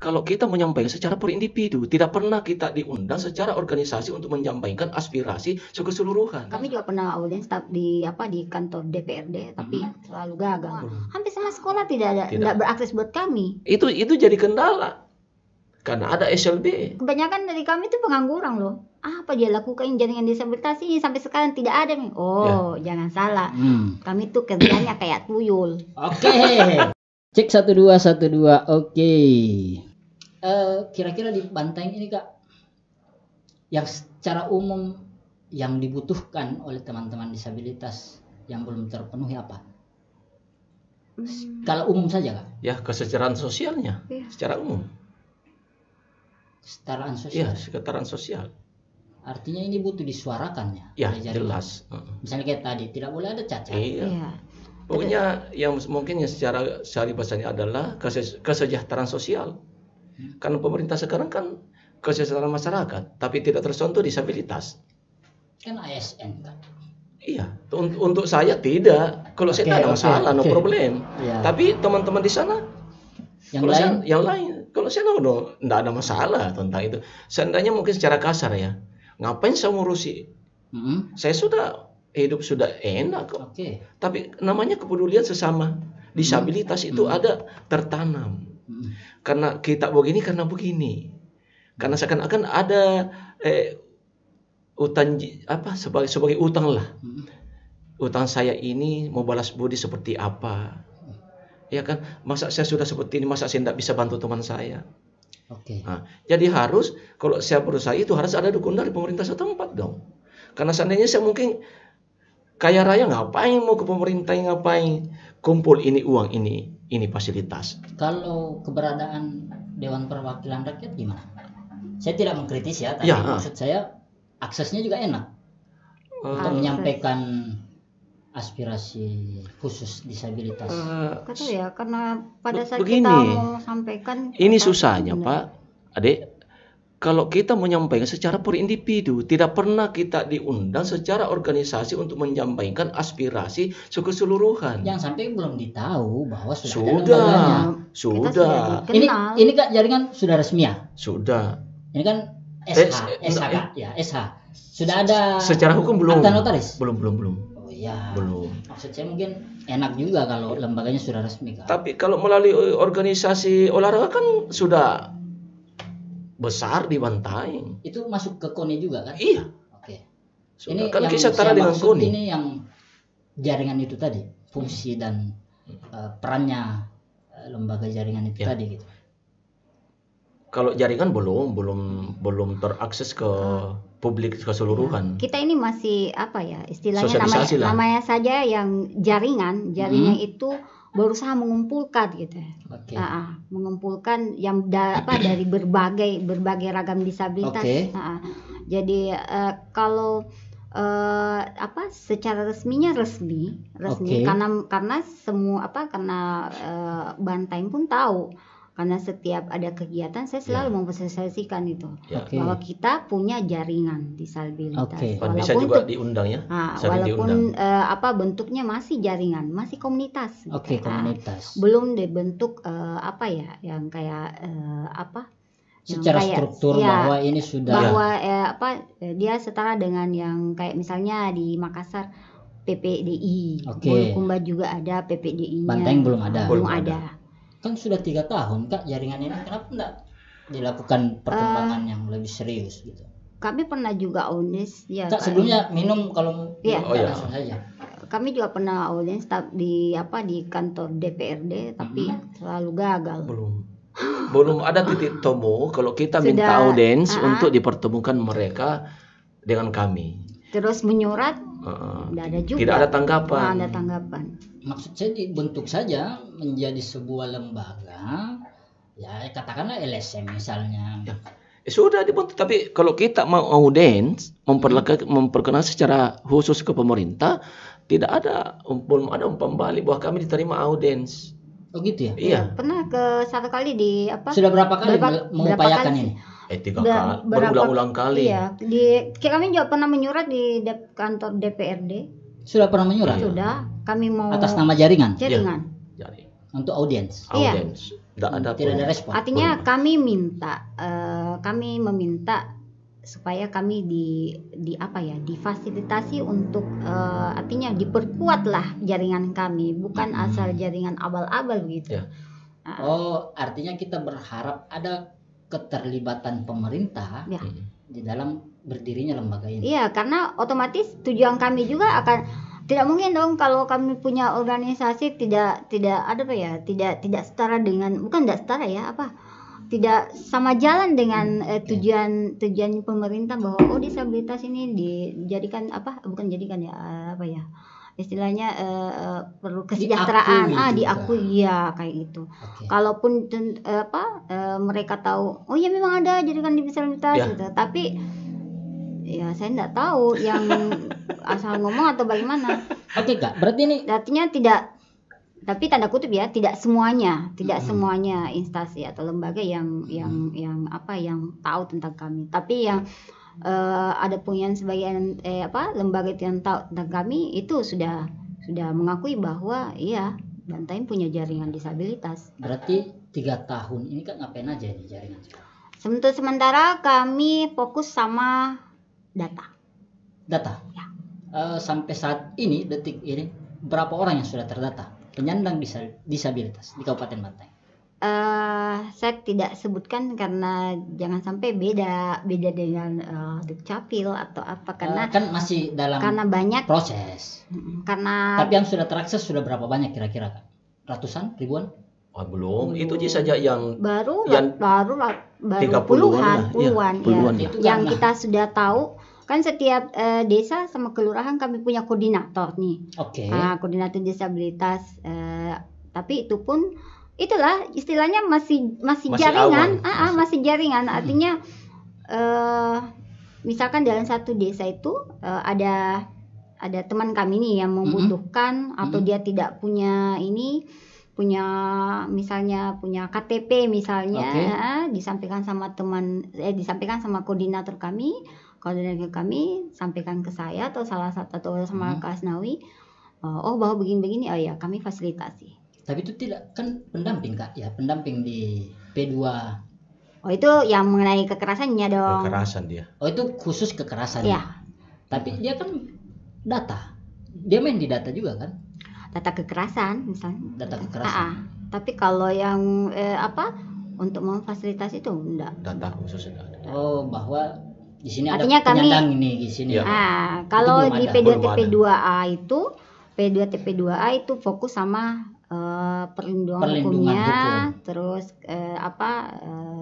kalau kita menyampaikan secara per individu, tidak pernah kita diundang secara organisasi untuk menyampaikan aspirasi keseluruhan. Kami juga pernah audiens di kantor DPRD, tapi selalu gagal. Hampir sama sekolah tidak berakses buat kami. Itu jadi kendala. Karena ada SLB. Kebanyakan dari kami itu pengangguran loh. Apa dia lakukan jaringan disabilitas ini sampai sekarang tidak ada nih. Jangan salah. Kami tuh kerjanya kayak tuyul. Oke. Cek 1212. Oke. Kira-kira di Bantaeng ini Kak, yang secara umum yang dibutuhkan oleh teman-teman disabilitas yang belum terpenuhi apa? Kalau umum saja Kak? Ya, kesejahteraan sosialnya secara umum. Kesetaraan sosial. Iya, kesetaraan sosial. Artinya ini butuh disuarakan ya. Ya, jelas. Misalnya kayak tadi, tidak boleh ada cacat. Iya. Pokoknya yang mungkin yang secara sehari bahasanya adalah kesejahteraan sosial. Karena pemerintah sekarang kan kesejahteraan masyarakat, tapi tidak tersentuh disabilitas. Kan ASN kan. Iya, untuk saya tidak. Kalau saya tidak ada masalah, no problem. Ya. Tapi teman-teman di sana, yang lain, kalau saya tidak ada masalah tentang itu. Seandainya mungkin secara kasar ya, ngapain saya ngurusi? Saya hidup sudah enak kok. Tapi namanya kepedulian sesama disabilitas itu ada tertanam. Karena kita begini karena begini. Karena seakan-akan ada utang sebagai utang lah. Utang saya ini mau balas budi seperti apa? Ya kan, masa saya sudah seperti ini, masa saya tidak bisa bantu teman saya. Nah, jadi harus, kalau saya berusaha itu harus ada dukungan dari pemerintah setempat dong. Karena seandainya saya mungkin kaya raya, ngapain mau ke pemerintah, ngapain kumpul ini uang, ini fasilitas. Kalau keberadaan Dewan Perwakilan Rakyat gimana? Saya tidak mengkritisi ya, tapi maksud saya aksesnya juga enak untuk menyampaikan aspirasi khusus disabilitas. Karena pada saat begini, kita mau sampaikan ini susahnya Pak, Adik. Kalau kita menyampaikan secara per individu, tidak pernah kita diundang secara organisasi untuk menyampaikan aspirasi keseluruhan. Yang sampai belum ditahu bahwa sudah. Ini Kak, jaringan sudah resmi ya? Sudah. Ini kan SH. Sudah ada. Secara hukum belum. Akta notaris? Belum. Ya, belum. Maksud saya mungkin enak juga kalau lembaganya sudah resmi kan. Tapi kalau melalui organisasi olahraga kan sudah besar di Bantaeng. Itu masuk ke KONI juga kan? Iya. Oke. Ini kan kisah setara dengan KONI. Ini yang jaringan itu tadi, fungsi dan perannya lembaga jaringan itu tadi gitu. Kalau jaringan belum terakses ke publik keseluruhan. Kita ini masih istilahnya namanya saja yang jaringan itu berusaha mengumpulkan gitu. Mengumpulkan yang dari berbagai ragam disabilitas. Jadi kalau secara resminya resmi karena semua karena Bantaeng pun tahu. Karena setiap ada kegiatan saya selalu memsosialisasikan itu bahwa kita punya jaringan disabilitas. Bisa juga diundang ya. Walaupun bentuknya masih jaringan, masih komunitas. Komunitas. Belum dibentuk yang kayak secara struktur bahwa ini sudah dia setara dengan yang kayak misalnya di Makassar PPDI, Bulukumba juga ada PPDI-nya. Bantaeng belum ada. Kan sudah 3 tahun Kak jaringan ini, kenapa enggak dilakukan perkembangan yang lebih serius gitu? Kami pernah juga audiens Kak, sebelumnya minum kalau langsung saja. Kami juga pernah audiens di kantor DPRD, tapi selalu gagal. Belum ada titik temu kalau kita minta audiens untuk dipertemukan mereka dengan kami. Terus menyurat, tidak ada juga. Tidak ada tanggapan. Ada tanggapan. Maksud saya dibentuk saja menjadi sebuah lembaga, ya katakanlah LSM misalnya. Sudah dibentuk, tapi kalau kita mau audiens memperkenalkan secara khusus ke pemerintah, belum ada umpan balik bahwa kami diterima audiens. Oh gitu ya? Iya. Pernah ke satu kali Sudah berapa kali mengupayakan ini? 3 kali, berulang-ulang kali. Iya, kami juga pernah menyurat di kantor DPRD. Sudah pernah menyurat? Sudah, kami mau atas nama jaringan. Jaringan. Jaring. Untuk audiens. Iya. Tidak ada respon. Artinya kami meminta supaya kami difasilitasi untuk artinya diperkuatlah jaringan kami, bukan asal jaringan abal-abal begitu. Ya. Artinya kita berharap ada keterlibatan pemerintah di dalam berdirinya lembaga ini. Iya, karena otomatis tujuan kami juga akan tidak mungkin dong kalau kami punya organisasi tidak setara dengan, bukan tidak setara ya, tidak sama jalan dengan tujuan pemerintah bahwa disabilitas ini dijadikan istilahnya perlu kesejahteraan diakui ya kayak gitu. Kalaupun mereka tahu ya memang ada jadikan disabilitas gitu, tapi ya saya tidak tahu yang asal ngomong atau bagaimana. Oke Kak, berarti ini artinya tidak, tapi tanda kutip ya, tidak semuanya instansi atau lembaga yang tahu tentang kami, tapi yang ada punya sebagian lembaga yang tahu tentang kami itu sudah mengakui bahwa iya Bantaeng punya jaringan disabilitas. Berarti 3 tahun ini Kak ngapain aja ini jaringan? Untuk sementara kami fokus sama data. Ya. Sampai saat ini, detik ini, berapa orang yang sudah terdata penyandang disabilitas di Kabupaten Bantaeng? Saya tidak sebutkan karena jangan sampai beda dengan Dukcapil atau apa, karena kan masih dalam banyak proses. Tapi yang sudah terakses sudah berapa banyak kira-kira Kak? Ratusan, ribuan? Belum. Itu saja yang baru puluhan ya. Yang kita sudah tahu kan setiap desa sama kelurahan kami punya koordinator nih. Koordinator disabilitas. Tapi itu pun itulah istilahnya masih jaringan, masih jaringan. Artinya misalkan dalam satu desa itu ada teman kami nih yang membutuhkan atau dia tidak punya misalnya punya KTP misalnya, disampaikan sama koordinator kami, sampaikan ke saya atau salah satu atau sama Kak Asnawi, bahwa begini ya kami fasilitasi. Tapi itu tidak kan pendamping Kak ya, pendamping di P2. Itu yang mengenai kekerasannya dong. Kekerasan dia. Itu khusus kekerasan. Iya. Tapi dia kan data. Dia main di data juga kan? Data kekerasan misalnya. Data kekerasan. Tapi kalau yang untuk memfasilitasi itu enggak. Data khusus enggak ada. Bahwa di sini artinya ada penyandang ini di sini. Kalau di P2TP2A itu fokus sama perlindungan hukumnya, terus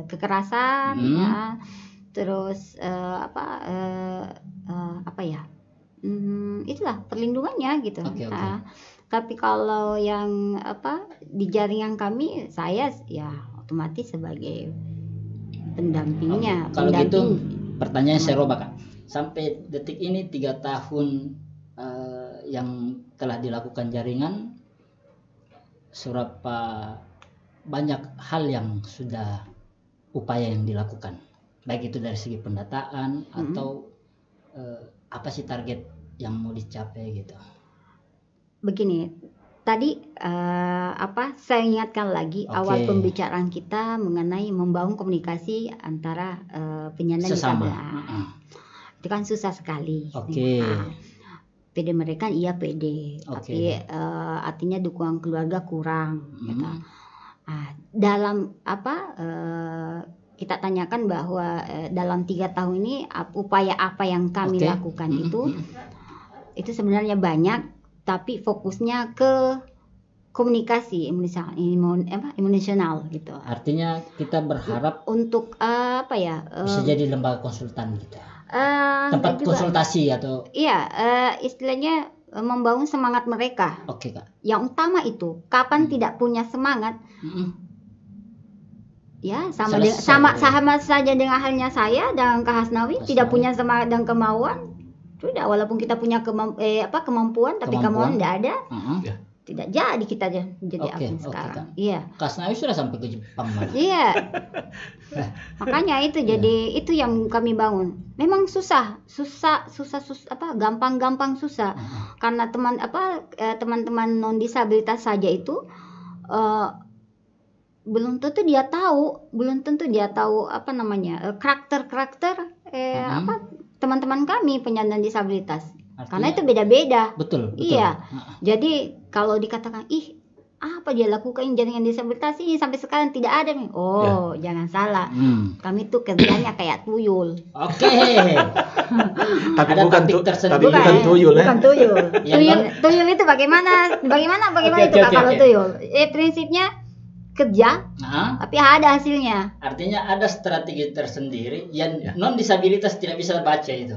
kekerasan, terus itulah perlindungannya gitu. Tapi kalau yang di jaringan kami, saya ya otomatis sebagai pendampingnya. Kalau gitu pertanyaan saya robak Kak. Sampai detik ini 3 tahun yang telah dilakukan jaringan, seberapa banyak hal yang sudah upaya yang dilakukan, baik itu dari segi pendataan atau apa sih target yang mau dicapai gitu? Begini, tadi saya ingatkan lagi awal pembicaraan kita mengenai membangun komunikasi antara penyandang disabilitas. Itu kan susah sekali. PD mereka iya PD, tapi artinya dukungan keluarga kurang. Gitu. Dalam kita tanyakan bahwa dalam 3 tahun ini upaya apa yang kami lakukan itu sebenarnya banyak, tapi fokusnya ke komunikasi emosional gitu. Artinya kita berharap untuk bisa jadi lembaga konsultan gitu. Tempat konsultasi atau istilahnya membangun semangat mereka. Kak. Yang utama itu kapan tidak punya semangat, ya sama saja dengan halnya saya dan Kak Hasnawi tidak punya semangat dan kemauan. Sudah, walaupun kita punya kemampuan tapi kemauan tidak ada. Tidak jadi kita jadi aktif sekarang. Iya. Kak Hasnawi sudah sampai ke Jepang. Iya. Makanya itu jadi itu yang kami bangun. Memang susah, gampang susah. Karena teman-teman non disabilitas saja itu belum tentu dia tahu apa namanya karakter apa teman-teman kami penyandang disabilitas. Artinya, karena itu beda-beda. Betul. Iya. Jadi kalau dikatakan apa dia lakukan jaringan disabilitas ini sampai sekarang tidak ada nih. Jangan salah. Kami tuh kerjanya kayak tuyul. Oke. Tapi bukan tuyul ya. Bukan tuyul. Tuyul itu bagaimana itu Kak kalau tuyul? Prinsipnya kerja, tapi ada hasilnya. Artinya ada strategi tersendiri yang non disabilitas tidak bisa baca itu.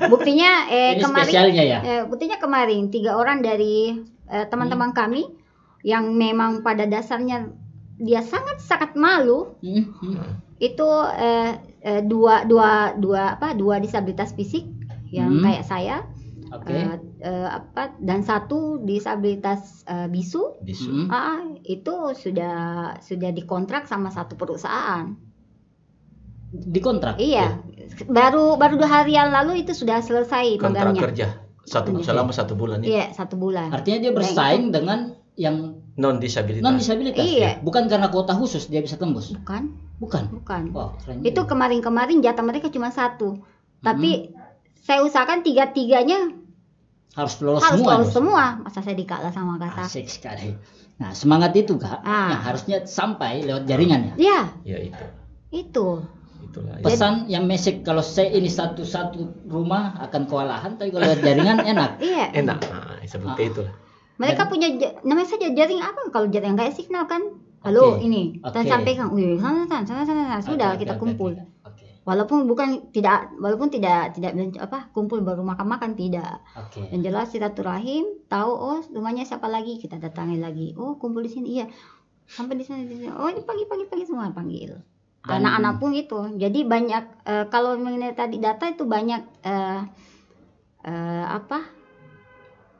Buktinya kemarin spesialnya ya. Buktinya kemarin 3 orang dari teman-teman kami yang memang pada dasarnya dia sangat malu. Itu dua disabilitas fisik yang kayak saya. Dan 1 disabilitas bisu. Itu sudah dikontrak sama 1 perusahaan. Dikontrak? Iya. Baru 2 hari yang lalu itu sudah selesai kontrak magangnya. Kerja selama 1 bulan. Iya, 1 bulan. Artinya dia bersaing dengan yang non disabilitas. Iya. Bukan karena kuota khusus dia bisa tembus. Bukan. Oh, itu kemarin jatah mereka cuma 1. Tapi saya usahakan 3-tiganya harus lolos semua. Masa saya dikalah sama kata. Asik sekali. Nah, semangat itu Kak yang harusnya sampai lewat jaringan ya. Ya itu. Itulah. Pesan yang mesek kalau saya ini satu rumah akan kewalahan, tapi kalau lewat jaringan enak. Iya. Enak. Seperti itulah. Mereka punya namanya saja jaring apa? Kalau jaring kayak signal kan. Halo ini. Dan sampaikan, sana sudah kita kumpul. Walaupun tidak kumpul baru makan tidak. Yang jelas silaturahim, tahu rumahnya siapa lagi, kita datangi lagi. Kumpul di sini iya. Sampai di sana. Ini pagi semua panggil. Anak-anak pun itu. Jadi banyak kalau mengenai tadi data itu banyak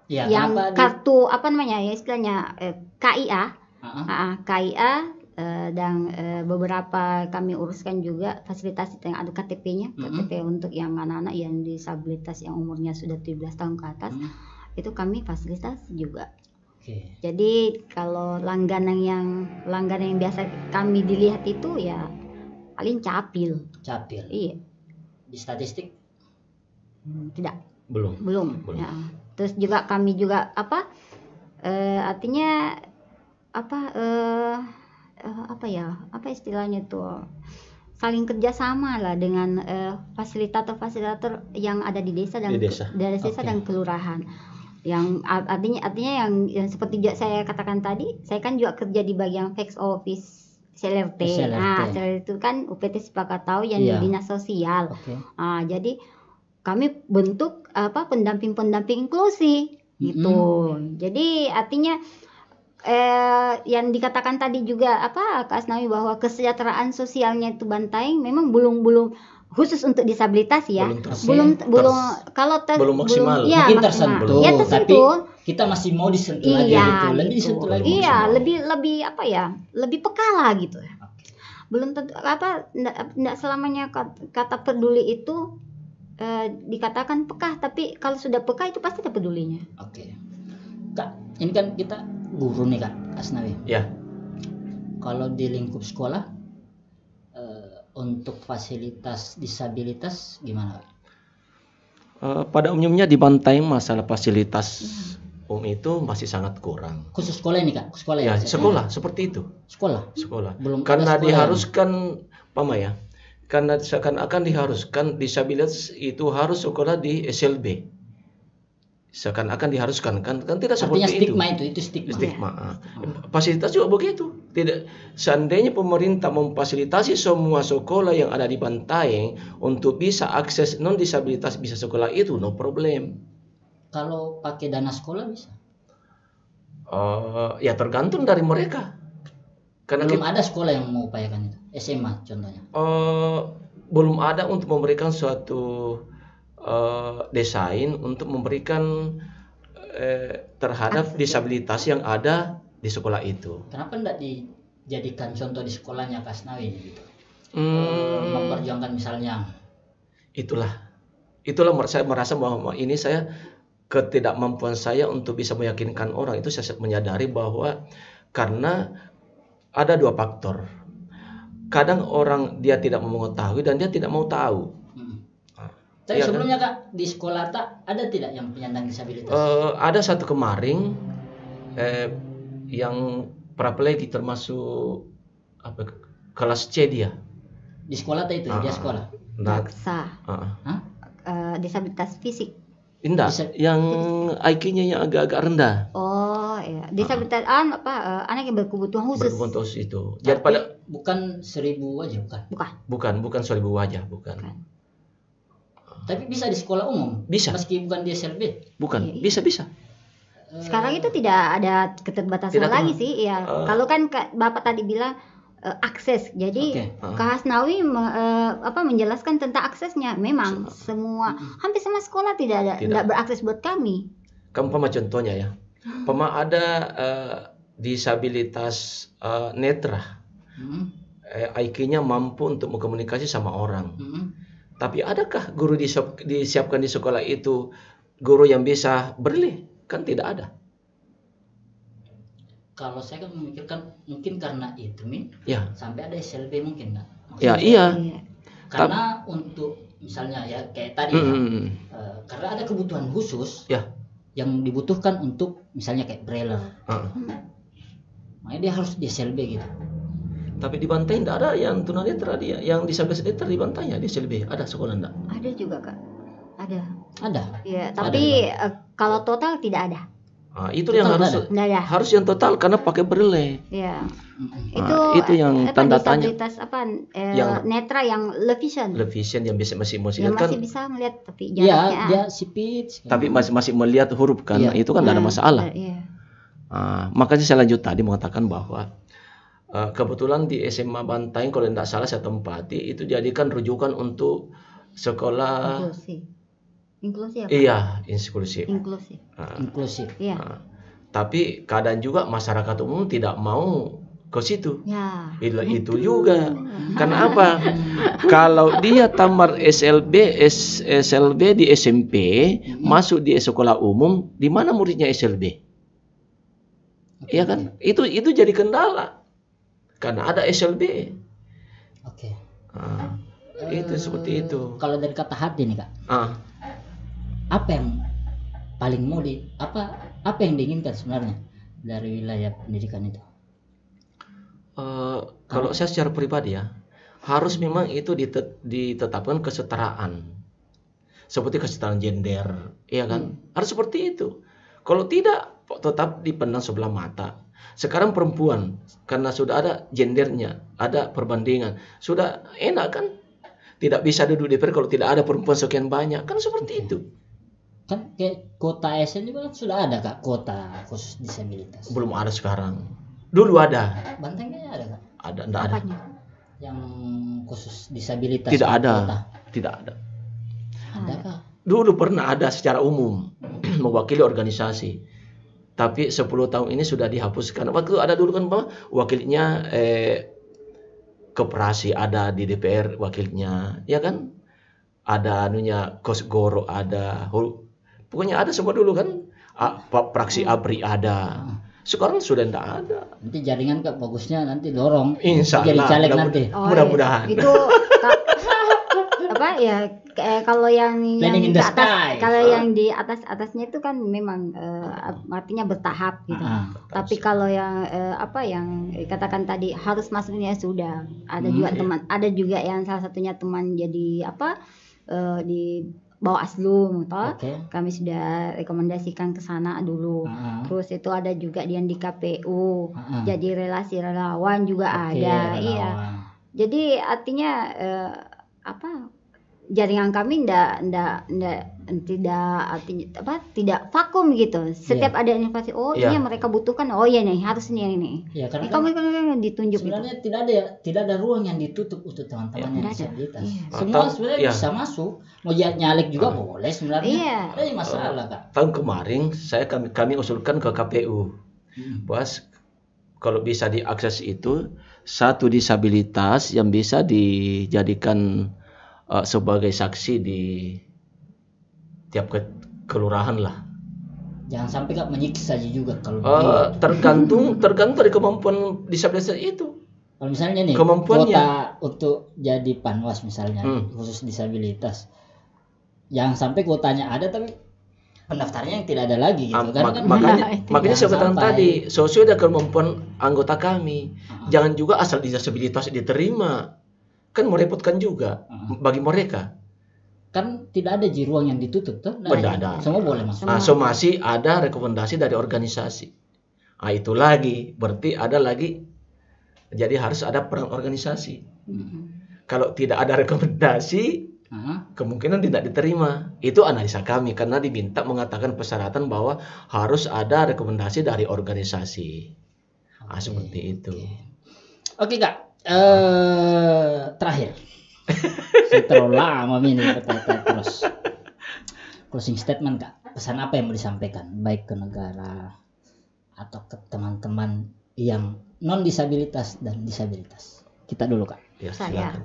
yang kartu apa namanya ya istilahnya KIA. KIA dan beberapa kami uruskan juga fasilitas yang ada KTP-nya, KTP untuk yang anak-anak yang disabilitas yang umurnya sudah 17 tahun ke atas, itu kami fasilitas juga. Jadi kalau langganan yang biasa kami dilihat itu ya paling capil. Iya. Di statistik? Tidak. Belum. Ya. Terus juga kami juga artinya apa istilahnya tuh saling kerjasama lah dengan fasilitator yang ada di desa dan dan kelurahan yang artinya yang seperti saya katakan tadi, saya kan juga kerja di bagian fax office CLRT. CLRT itu kan UPT Sepakat Tahu yang dinas sosial. Jadi kami bentuk pendamping inklusi gitu. Jadi artinya yang dikatakan tadi juga Kak Asnawi bahwa kesejahteraan sosialnya itu Bantaeng memang belum khusus untuk disabilitas ya. Belum maksimal. Ya, mungkin tersentuh, ya, tapi kita masih mau disentuh lagi gitu. Lebih disentuh lagi. Iya, lebih peka lah gitu. Belum tentu enggak selamanya kata peduli itu dikatakan peka, tapi kalau sudah peka itu pasti ada pedulinya. Kak, ini kan kita guru nih Kak Asnawi. Ya. Kalau di lingkup sekolah untuk fasilitas disabilitas gimana Kak? Pada umumnya di Bantaeng masalah fasilitas itu masih sangat kurang. Khusus sekolah ini Kak? Sekolah ya? Sekolah seperti itu. Sekolah. Belum karena diharuskan ya? Karena seakan-akan diharuskan disabilitas itu harus sekolah di SLB. Seakan-akan diharuskan kan tidak seperti itu. Artinya itu stigma. Fasilitas juga begitu. Tidak, seandainya pemerintah memfasilitasi semua sekolah yang ada di Bantaeng untuk bisa akses non disabilitas bisa sekolah itu no problem. Kalau pakai dana sekolah bisa? Ya tergantung dari mereka. Karena belum ada sekolah yang mengupayakan itu. SMA contohnya. Belum ada untuk memberikan suatu desain untuk memberikan terhadap disabilitas yang ada di sekolah itu. Kenapa tidak dijadikan contoh di sekolahnya Kak Asnawi gitu? Memperjuangkan misalnya. Itulah saya merasa bahwa ini ketidakmampuan saya untuk bisa meyakinkan orang itu saya menyadari bahwa karena ada dua faktor. Kadang orang dia tidak mau mengetahui dan dia tidak mau tahu. Tapi ya, sebelumnya Kak, di sekolah tak ada tidak yang penyandang disabilitas? Ada satu kemarin yang paraplegik termasuk kelas C dia. Di sekolah tak itu? Dia sekolah? Daksa. Disabilitas fisik. Indah, yang IQ-nya yang agak-agak rendah. Oh iya, disabilitas anak yang berkebutuhan khusus. Berkebutuhan khusus itu. Jadi pada bukan 1000 wajah bukan 1000 wajah, bukan. Tapi bisa di sekolah umum. Bisa. Meski bukan di SLB. Bukan, bisa. Sekarang itu tidak ada keterbatasan lagi sih, ya. Kalau kan Bapak tadi bilang akses. Jadi Kak Hasnawi menjelaskan tentang aksesnya. Memang hampir semua sekolah tidak berakses buat kami. Kamu contohnya ya. Ada disabilitas netra. IQ-nya mampu untuk berkomunikasi sama orang. Tapi adakah guru disiapkan di sekolah itu guru yang bisa braille? Kan tidak ada. Kalau saya kan memikirkan mungkin karena itu sampai ada SLB mungkin nggak? Iya. Karena untuk misalnya ya kayak tadi karena ada kebutuhan khusus yang dibutuhkan untuk misalnya kayak braille. Makanya dia harus di SLB gitu. Tapi di Bantai tidak ada yang tunanetra dia, yang disabilitas netra di Bantai di SLB ada sekolah enggak? Ada juga Kak. Ada. Ya, tapi kalau total tidak ada. Itu yang harus yang total karena pakai braille. Ya. Itu yang tanda tanya. Disabilitas yang netra yang low vision. Low vision yang masih bisa melihat tapi jaraknya. Dia sipit. Tapi masih melihat huruf kan. Itu kan tidak ada masalah. Makanya saya lanjut tadi mengatakan bahwa kebetulan di SMA Bantai kalau tidak salah saya tempati itu dijadikan rujukan untuk sekolah inklusif. Iya, inklusif. Iya. Tapi kadang juga masyarakat umum tidak mau ke situ. Ya. Itu juga. Kenapa? Kalau dia tamat SLB di SMP, masuk di sekolah umum, di mana muridnya SLB? Iya kan? Itu jadi kendala. Karena ada SLB. Itu seperti itu. Kalau dari kata hati nih Kak. Apa yang paling mau apa yang diinginkan sebenarnya dari wilayah pendidikan itu? Kalau saya secara pribadi ya, harus memang itu ditetapkan kesetaraan. Seperti kesetaraan gender, iya kan? Harus seperti itu. Kalau tidak, tetap dipandang sebelah mata. Sekarang perempuan, karena sudah ada gendernya, ada perbandingan, sudah enak kan? Tidak bisa duduk di DPR kalau tidak ada perempuan sekian banyak, kan seperti itu. Kan kayak kota ASN juga kan sudah ada Kak, kota khusus disabilitas. Belum ada sekarang. Dulu ada. Banten kayaknya ada Kak? Ada, enggak ada. Yang khusus disabilitas. Tidak ada. Kota. Tidak ada. Ada Kak? Dulu pernah ada secara umum mewakili organisasi. Tapi 10 tahun ini sudah dihapuskan. Waktu ada dulu kan wakilnya koperasi ada di DPR wakilnya, ya kan? Ada Kosgoro ada. Pokoknya ada semua dulu kan. Praksi ABRI ada. Sekarang sudah tidak ada. Nanti jaringan Kak bagusnya nanti dorong. Insya Allah. Jadi caleg nanti. Mudah-mudahan. Itu kalau yang di atas, kalau yang di atasnya itu kan memang artinya bertahap gitu. Tapi kalau yang yang katakan tadi harus masuknya sudah ada juga teman, ada juga yang salah satunya teman jadi di Bawaslu, kami sudah rekomendasikan ke sana dulu. Terus itu ada juga yang di KPU, jadi relasi relawan juga ada, relawan. Iya. Jadi artinya jaringan kami tidak vakum gitu. Setiap ada inovasi, ini yang mereka butuhkan, ini harus ini. Ya, karena kami ditunjuk. Sebenarnya gitu. tidak ada ruang yang ditutup untuk teman-teman yang disabilitas. Semua sebenarnya bisa masuk. Mau nyalek juga boleh sebenarnya. Ada masalah Kak. Tahun kemarin kami usulkan ke KPU, bahwa kalau bisa diakses itu satu disabilitas yang bisa dijadikan sebagai saksi di tiap kelurahan lah. Jangan sampai Kak menyiksa juga kalau tergantung dari kemampuan disabilitas itu. Kalau misalnya nih kuota untuk jadi panwas misalnya khusus disabilitas, jangan sampai kuotanya ada tapi pendaftarnya yang tidak ada lagi gitu. Makanya saya katakan tadi, sesuai dengan kemampuan anggota kami. Jangan juga asal disabilitas diterima, kan merepotkan juga bagi mereka. Kan tidak ada ruang yang ditutup tuh. Tidak ada. Semua boleh masuk. So masih ada rekomendasi dari organisasi. Itu lagi berarti ada lagi. Jadi harus ada peran organisasi. Kalau tidak ada rekomendasi, kemungkinan tidak diterima. Itu analisa kami karena diminta mengatakan persyaratan bahwa harus ada rekomendasi dari organisasi. Seperti itu. Oke Kak. Terakhir. Saya terlalu lama ini bertanya terus. Closing statement Kak. Pesan apa yang mau disampaikan baik ke negara atau ke teman-teman yang non disabilitas dan disabilitas? Kita dulu Kak. Ya, saya.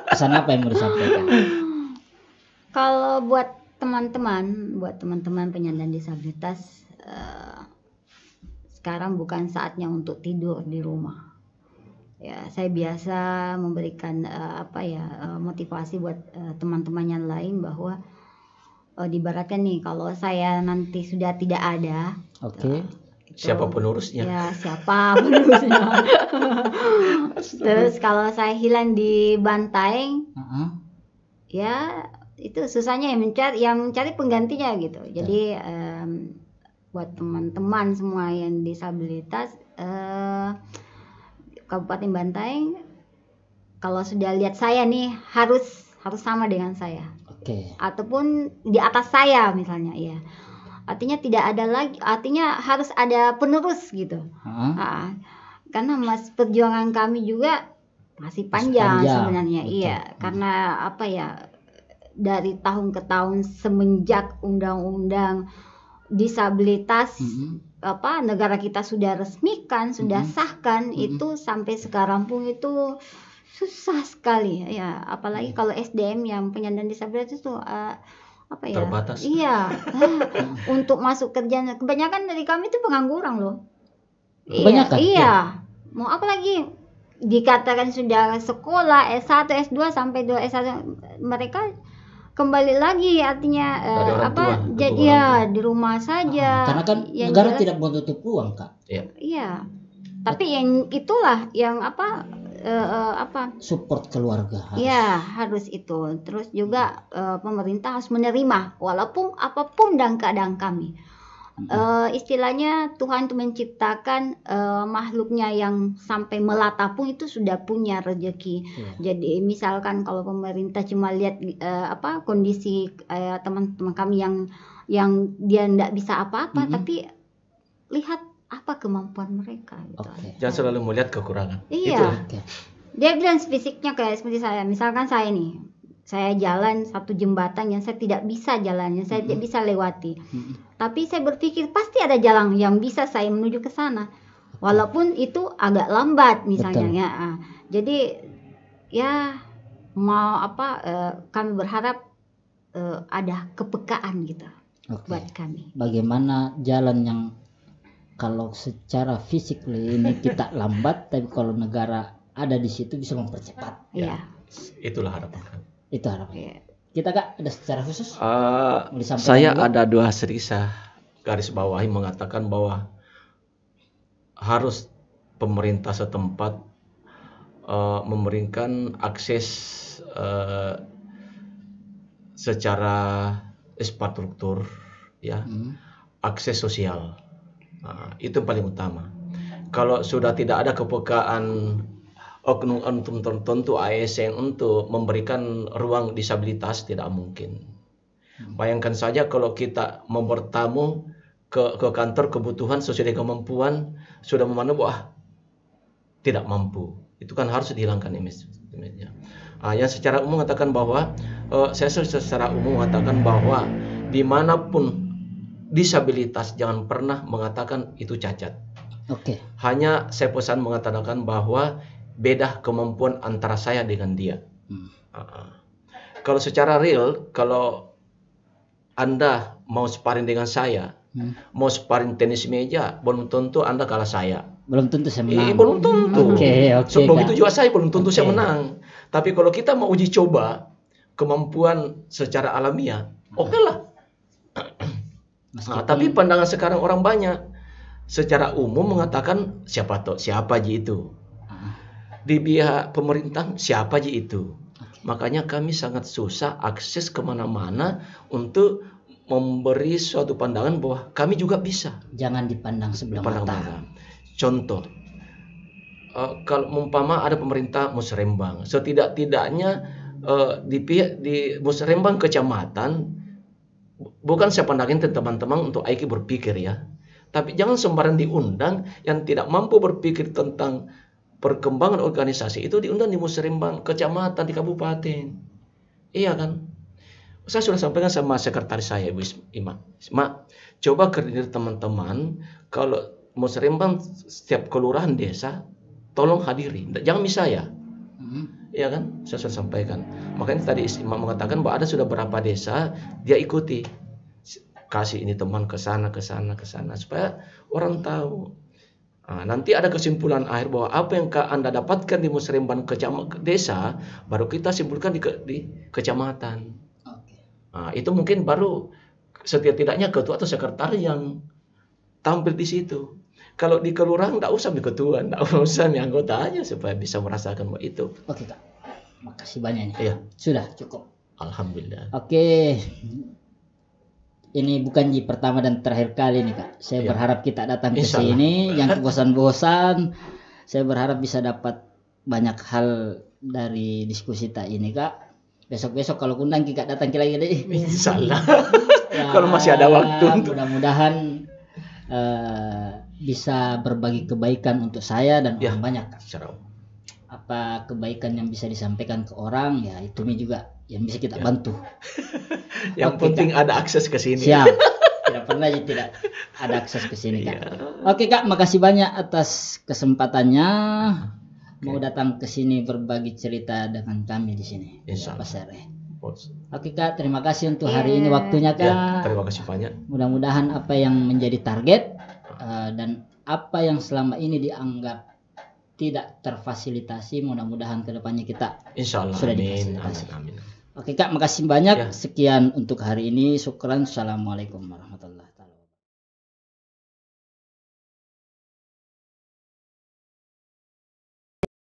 Pesan apa yang mau disampaikan? Kalau buat teman-teman penyandang disabilitas, sekarang bukan saatnya untuk tidur di rumah. Ya, saya biasa memberikan motivasi buat teman-teman yang lain bahwa diibaratkan nih kalau saya nanti sudah tidak ada, siapa penerusnya? Ya, siapa penerusnya? Terus kalau saya hilang di Bantaeng, ya itu susahnya yang mencari penggantinya gitu. Jadi buat teman-teman semua yang disabilitas Kabupaten Bantaeng, kalau sudah lihat saya nih harus sama dengan saya. Ataupun di atas saya misalnya, ya. Artinya tidak ada lagi, artinya harus ada penerus gitu. Karena perjuangan kami juga masih panjang. Sebenarnya. Betul. Iya, karena dari tahun ke tahun semenjak undang-undang disabilitas negara kita sudah resmikan, sudah sahkan, itu sampai sekarang pun itu susah sekali ya, apalagi kalau SDM yang penyandang disabilitas itu terbatas. Iya. Untuk masuk kerja, kebanyakan dari kami itu pengangguran loh. Kebanyakan. Iya. Mau apa lagi? Dikatakan sudah sekolah S1, S2 sampai 2 S1, mereka kembali lagi artinya jadi di rumah saja. Karena kan negara tidak menutup peluang Kak. Iya. Tapi yang itulah yang support keluarga. Iya, harus itu. Terus juga pemerintah harus menerima walaupun apapun dan keadaan kami. Istilahnya Tuhan itu menciptakan makhluknya yang sampai melata pun itu sudah punya rezeki. Jadi misalkan kalau pemerintah cuma lihat kondisi teman-teman kami yang dia tidak bisa apa-apa, tapi lihat apa kemampuan mereka. Gitu. Jangan selalu melihat kekurangan. Iya. Dia bilang fisiknya kayak seperti saya. Misalkan saya nih, saya jalan satu jembatan yang saya tidak bisa jalannya, saya tidak bisa lewati. Tapi saya berpikir pasti ada jalan yang bisa saya menuju ke sana. Walaupun itu agak lambat misalnya. Ya. Jadi ya mau kami berharap ada kepekaan gitu buat kami. Bagaimana jalan yang kalau secara fisik ini kita lambat, tapi kalau negara ada di situ bisa mempercepat. Iya. Itulah harapan kami. Itu harapan. Kita Kak ada secara khusus? Saya ada 2 serisa garis bawahi mengatakan bahwa harus pemerintah setempat memberikan akses secara infrastruktur, ya, akses sosial. Itu paling utama. Kalau sudah tidak ada kepekaan oknum tertentu ASN untuk memberikan ruang disabilitas, tidak mungkin. Bayangkan saja kalau kita bertamu ke kantor kebutuhan sesuai dengan kemampuan, sudah memandang tidak mampu. Itu kan harus dihilangkan image-nya. Yang secara umum mengatakan bahwa saya secara umum mengatakan bahwa dimanapun disabilitas jangan pernah mengatakan itu cacat. Hanya saya pesan mengatakan bahwa beda kemampuan antara saya dengan dia. Kalau secara real, kalau Anda mau sparring dengan saya, mau sparring tenis meja, belum tentu Anda kalah saya. Belum tentu saya menang. Belum tentu. Sebelum Kak. itu juga saya belum tentu saya menang. Tapi kalau kita mau uji coba kemampuan secara alamiah, oke lah. Tapi pandangan sekarang orang banyak secara umum mengatakan siapa aja itu. Di pihak pemerintah siapa aja itu. Makanya kami sangat susah akses kemana-mana untuk memberi suatu pandangan bahwa kami juga bisa. Jangan dipandang sebelah mata. Contoh, kalau umpama ada pemerintah musrembang, setidak-tidaknya di musrembang kecamatan, bukan saya pandangin teman-teman untuk Aiki berpikir ya, tapi jangan sembarang diundang yang tidak mampu berpikir tentang perkembangan organisasi itu diundang di musrembang kecamatan di kabupaten. Iya kan? Saya sudah sampaikan sama sekretaris saya, Bu Ima. Coba koordinir teman-teman kalau musrembang setiap kelurahan desa tolong hadiri. Jangan miss saya. Iya kan? Saya sudah sampaikan. Makanya tadi Ima mengatakan bahwa ada sudah berapa desa dia ikuti. Kasih ini teman ke sana supaya orang tahu. Nanti ada kesimpulan akhir bahwa apa yang Anda dapatkan di musrembang desa baru kita simpulkan di kecamatan. Itu mungkin baru setidak-tidaknya ketua atau sekretaris yang tampil di situ. Kalau di kelurahan tidak usah di ketua, tidak usah di anggota aja supaya bisa merasakan bahwa itu. Oke Kak, makasih banyak. Iya. Sudah cukup. Alhamdulillah. Oke. Ini bukan di pertama dan terakhir kali nih Kak. Saya berharap kita datang ke sini yang bosan-bosan. Saya berharap bisa dapat banyak hal dari diskusi kita ini Kak. Besok-besok kalau undang kita datang lagi deh. Insyaallah. Kalau masih ada waktu. Mudah-mudahan bisa berbagi kebaikan untuk saya dan orang banyak Kak. Apa kebaikan yang bisa disampaikan ke orang ya itu juga yang bisa kita bantu. Yang penting Kak, ada akses ke sini. Siap. Tidak pernah tidak ada akses ke sini Kak. Oke Kak, makasih banyak atas kesempatannya mau datang ke sini berbagi cerita dengan kami di sini. Insyaallah. Oke Kak, terima kasih untuk hari ini waktunya Kak. Terima kasih banyak. Mudah-mudahan apa yang menjadi target dan apa yang selama ini dianggap tidak terfasilitasi, mudah-mudahan kedepannya kita Insyaallah sudah difasilitasi. Amin. Oke Kak, makasih banyak. Sekian untuk hari ini. Syukran. Assalamualaikum warahmatullahi wabarakatuh.